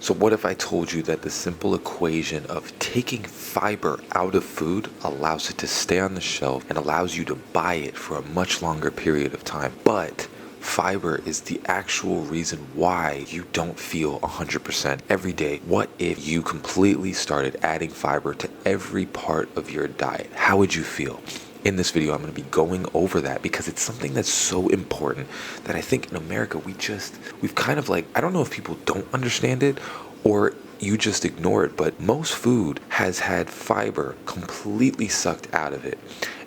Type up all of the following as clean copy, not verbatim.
So what if I told you that the simple equation of taking fiber out of food allows it to stay on the shelf and allows you to buy it for a much longer period of time? But fiber is the actual reason why you don't feel 100% every day. What if you completely started adding fiber to every part of your diet? How would you feel? In this video, I'm going to be going over that because it's something that's so important that I think in America, we've kind of like, I don't know if people don't understand it or you just ignore it, but most food has had fiber completely sucked out of it.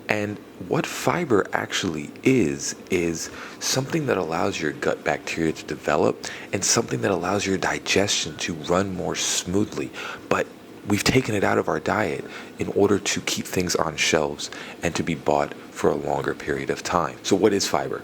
And what fiber actually is something that allows your gut bacteria to develop and something that allows your digestion to run more smoothly. But we've taken it out of our diet in order to keep things on shelves and to be bought for a longer period of time. So what is fiber?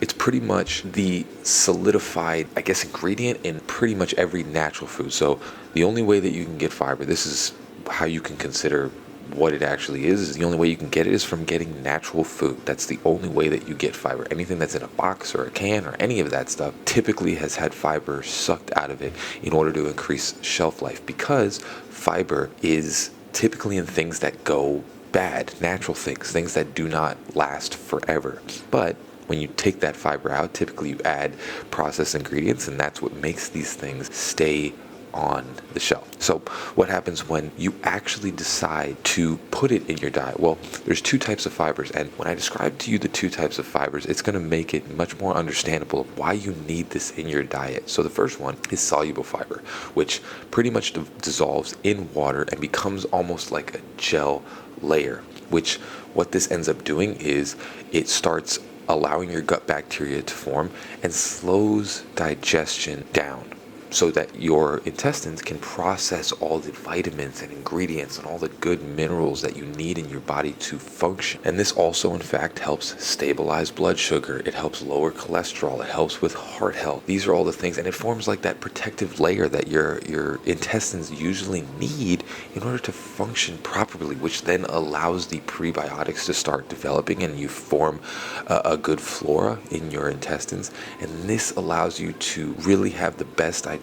It's pretty much the solidified, ingredient in pretty much every natural food. So the only way that you can get fiber, this is how you can consider what it actually is the only way you can get it is from getting natural food. That's the only way that you get fiber. Anything that's in a box or a can or any of that stuff typically has had fiber sucked out of it in order to increase shelf life, because fiber is typically in things that go bad, natural things that do not last forever. But when you take that fiber out, typically you add processed ingredients, and that's what makes these things stay on the shelf. So what happens when you actually decide to put it in your diet? Well, there's two types of fibers, and when I describe to you the two types of fibers, it's going to make it much more understandable of why you need this in your diet. So the first one is soluble fiber, which pretty much dissolves in water and becomes almost like a gel layer, which what this ends up doing is it starts allowing your gut bacteria to form and slows digestion down, so that your intestines can process all the vitamins and ingredients and all the good minerals that you need in your body to function. And this also, in fact, helps stabilize blood sugar. It helps lower cholesterol. It helps with heart health. These are all the things, and it forms like that protective layer that your intestines usually need in order to function properly, which then allows the prebiotics to start developing, and you form a good flora in your intestines. And this allows you to really have the best digestion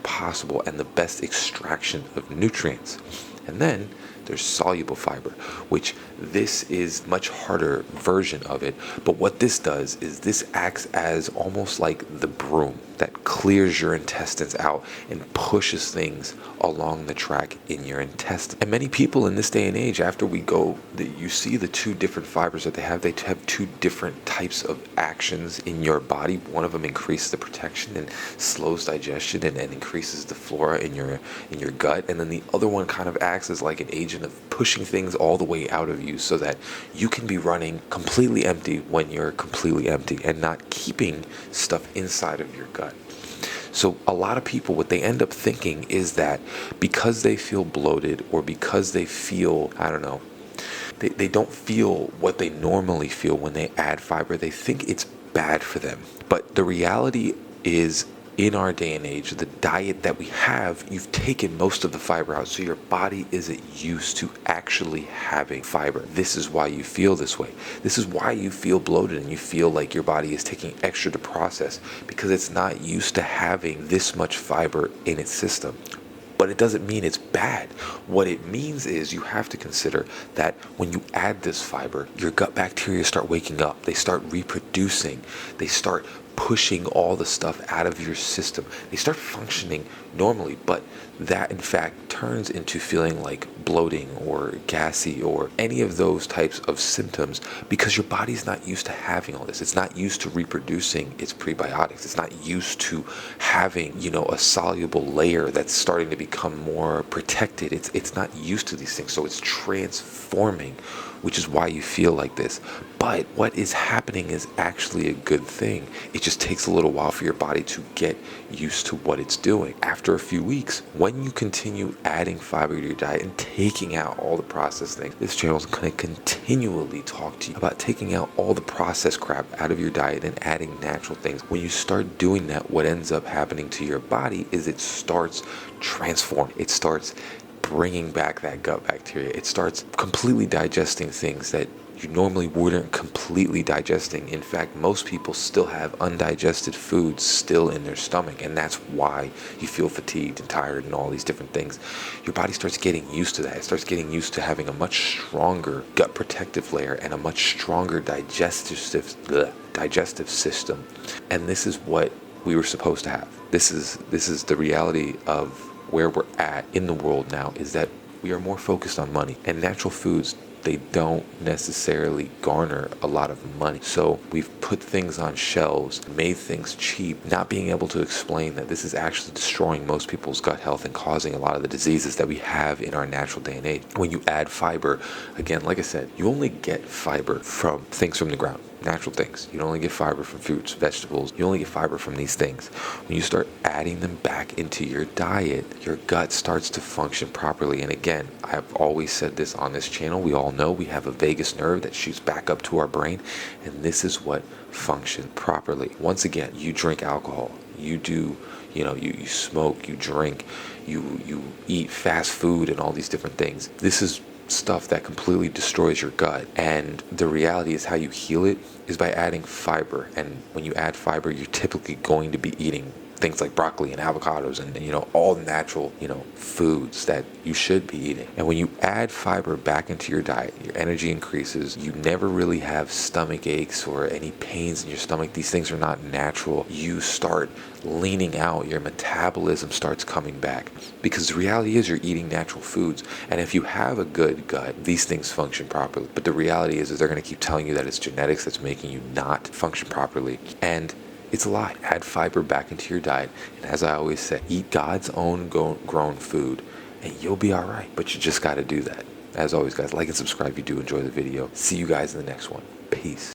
possible and the best extraction of nutrients. And then there's soluble fiber, which this is much harder version of it. But what this does is this acts as almost like the broom that clears your intestines out and pushes things along the track in your intestine. And many people in this day and age, after we go, you see the two different fibers that they have two different types of actions in your body. One of them increases the protection and slows digestion and increases the flora in your gut. And then the other one kind of acts as like an agent of pushing things all the way out of you so that you can be running completely empty when you're completely empty and not keeping stuff inside of your gut. So a lot of people, what they end up thinking is that because they feel bloated or because they feel, they don't feel what they normally feel when they add fiber, they think it's bad for them. But the reality is, in our day and age, the diet that we have, you've taken most of the fiber out, so your body isn't used to actually having fiber. This is why you feel this way. This is why you feel bloated and you feel like your body is taking extra to process, because it's not used to having this much fiber in its system. But it doesn't mean it's bad. What it means is you have to consider that when you add this fiber, your gut bacteria start waking up. They start reproducing. They start pushing all the stuff out of your system. They start functioning normally, but that in fact turns into feeling like bloating or gassy or any of those types of symptoms, because your body's not used to having all this. It's not used to reproducing its prebiotics. It's not used to having, a soluble layer that's starting to become more protected. It's not used to these things. So it's transforming, which is why you feel like this. But what is happening is actually a good thing. It just takes a little while for your body to get used to what it's doing. After a few weeks, when you continue adding fiber to your diet and taking out all the processed things, this channel is going to continually talk to you about taking out all the processed crap out of your diet and adding natural things. When you start doing that, what ends up happening to your body is it starts transforming. It starts bringing back that gut bacteria. It starts completely digesting things that you normally wouldn't completely digesting. In fact, most people still have undigested foods still in their stomach, and that's why you feel fatigued and tired and all these different things. Your body starts getting used to that. It starts getting used to having a much stronger gut protective layer and a much stronger digestive system. And this is what we were supposed to have. This is the reality of where we're at in the world now, is that we are more focused on money, and natural foods, they don't necessarily garner a lot of money. So we've put things on shelves, made things cheap, not being able to explain that this is actually destroying most people's gut health and causing a lot of the diseases that we have in our natural day and age. When you add fiber, again, like I said, you only get fiber from things from the ground. Natural things. You don't only get fiber from fruits, vegetables. You only get fiber from these things. When you start adding them back into your diet, your gut starts to function properly. And again, I've always said this on this channel. We all know we have a vagus nerve that shoots back up to our brain, and this is what functions properly. Once again, you drink alcohol. You do, you smoke, you drink, you eat fast food and all these different things. This is stuff that completely destroys your gut, and the reality is how you heal it is by adding fiber. And when you add fiber, you're typically going to be eating things like broccoli and avocados and all natural foods that you should be eating. And when you add fiber back into your diet, your energy increases. You never really have stomach aches or any pains in your stomach. These things are not natural. You start leaning out, your metabolism starts coming back, because the reality is you're eating natural foods. And if you have a good gut, these things function properly. But the reality is they're going to keep telling you that it's genetics that's making you not function properly, and it's a lie. Add fiber back into your diet, and as I always say, eat God's own grown food, and you'll be all right. But you just got to do that. As always, guys, like and subscribe if you do enjoy the video. See you guys in the next one. Peace.